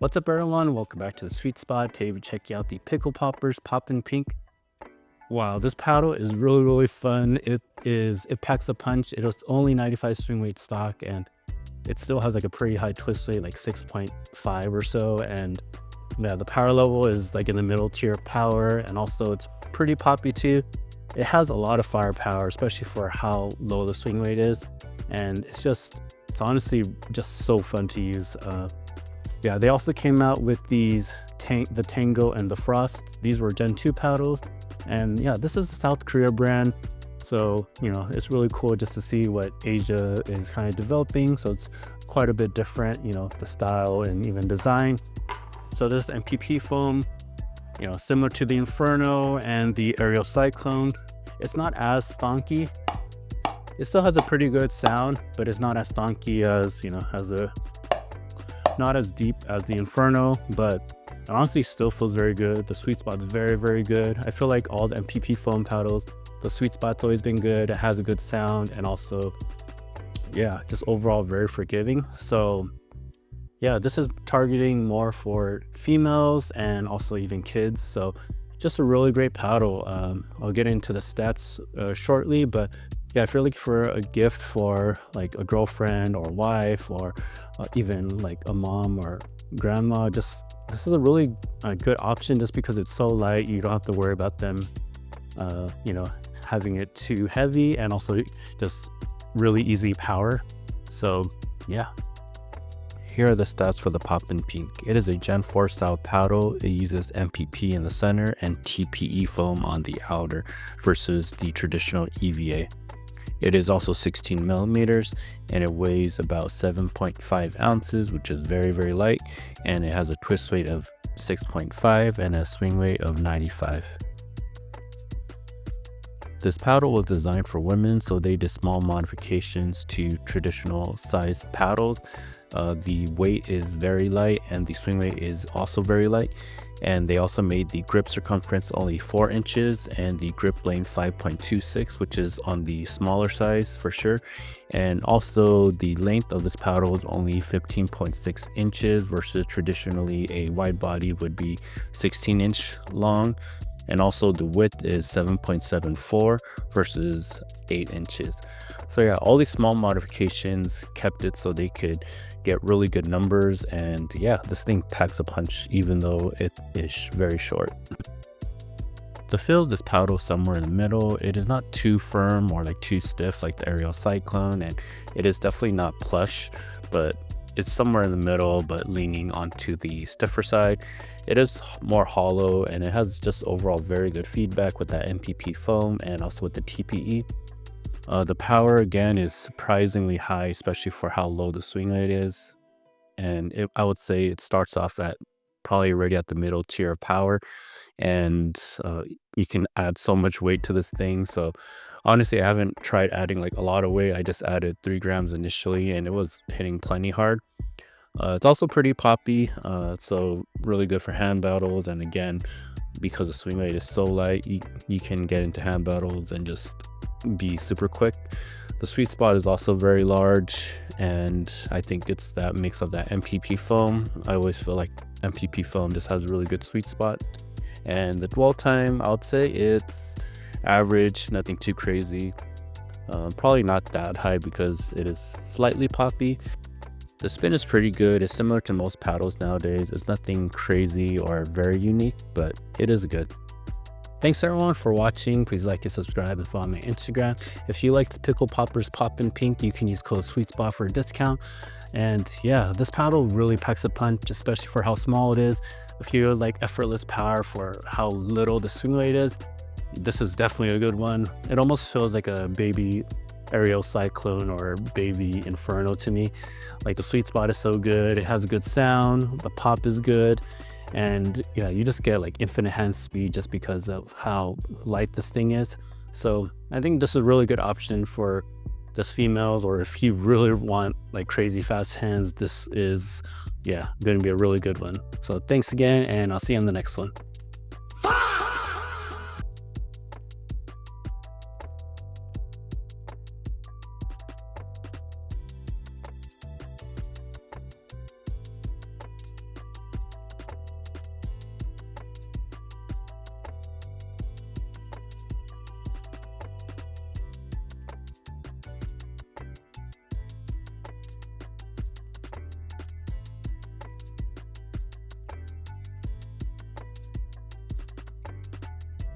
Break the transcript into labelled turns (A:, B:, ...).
A: What's up, everyone? Welcome back to the Sweet Spot. Today we're checking out the Picklepoppers Poppin' Pink. Wow, this paddle is really fun. It packs a punch. It is only 95 swing weight stock, and it still has like a pretty high twist weight, like 6.5 or so. And yeah, the power level is like in the middle tier of power, and also it's pretty poppy too. It has a lot of firepower, especially for how low the swing weight is, and it's honestly just so fun to use. Yeah, they also came out with the Tango and the Frost. These were Gen 2 paddles. And yeah, this is a South Korea brand. So, it's really cool just to see what Asia is kind of developing. So it's quite a bit different, the style and even design. So this MPP foam, similar to the Inferno and the Aerial Cyclone. It's not as spunky. It still has a pretty good sound, but it's not as spunky as, not as deep as the Inferno, but it honestly still feels very good. The Sweet Spot's very good. I feel like all the MPP foam paddles, the Sweet Spot's always been good. It has a good sound, and also, yeah, just overall very forgiving. So yeah, this is targeting more for females and also even kids. So just a really great paddle. I'll get into the stats shortly, but yeah, I feel like for a gift for like a girlfriend or wife, or even like a mom or grandma, this is a really good option just because it's so light. You don't have to worry about them having it too heavy, and also just really easy power. So yeah, here are the stats for the Poppin' Pink. It is a Gen 4 style paddle. It uses MPP in the center and TPE foam on the outer versus the traditional EVA. It is also 16 millimeters, and it weighs about 7.5 ounces, which is very light, and it has a twist weight of 6.5 and a swing weight of 95. This paddle was designed for women, so they did small modifications to traditional size paddles. The weight is very light, and the swing weight is also very light. And they also made the grip circumference only 4 inches and the grip length 5.26, which is on the smaller size for sure. And also the length of this paddle is only 15.6 inches versus traditionally a wide body would be 16-inch long. And also the width is 7.74 versus 8 inches. So yeah, all these small modifications kept it so they could get really good numbers. And yeah, this thing packs a punch even though it is very short. The feel of this paddle is somewhere in the middle. It is not too firm or like too stiff like the Aerial Cyclone, and it is definitely not plush, but it's somewhere in the middle, but leaning onto the stiffer side. It is more hollow, and it has just overall very good feedback with that MPP foam and also with the TPE. The power again is surprisingly high, especially for how low the swing rate is. And I would say it starts off at probably already at the middle tier of power, and you can add so much weight to this thing. So honestly, I haven't tried adding like a lot of weight. I just added 3 grams initially, and it was hitting plenty hard. It's also pretty poppy, so really good for hand battles. And again, because the swing weight is so light, you can get into hand battles and just be super quick. The Sweet Spot is also very large, and I think it's that mix of that MPP foam. I always feel like MPP foam just has a really good sweet spot. And the dwell time, I would say it's average, nothing too crazy. Probably not that high because it is slightly poppy. The spin is pretty good. It's similar to most paddles nowadays. It's nothing crazy or very unique, but it is good. Thanks everyone for watching. Please like and subscribe and follow me on Instagram. If you like the Picklepoppers Poppin' Pink, you can use code SweetSpot for a discount. And yeah, this paddle really packs a punch, especially for how small it is. If you like effortless power for how little the swing weight is, this is definitely a good one. It almost feels like a baby Aerial Cyclone or baby Inferno to me. Like the Sweet Spot is so good. It has a good sound. The pop is good. And yeah, you just get like infinite hand speed just because of how light this thing is. So I think this is a really good option for just females, or if you really want like crazy fast hands, this is going to be a really good one. So thanks again, and I'll see you on the next one.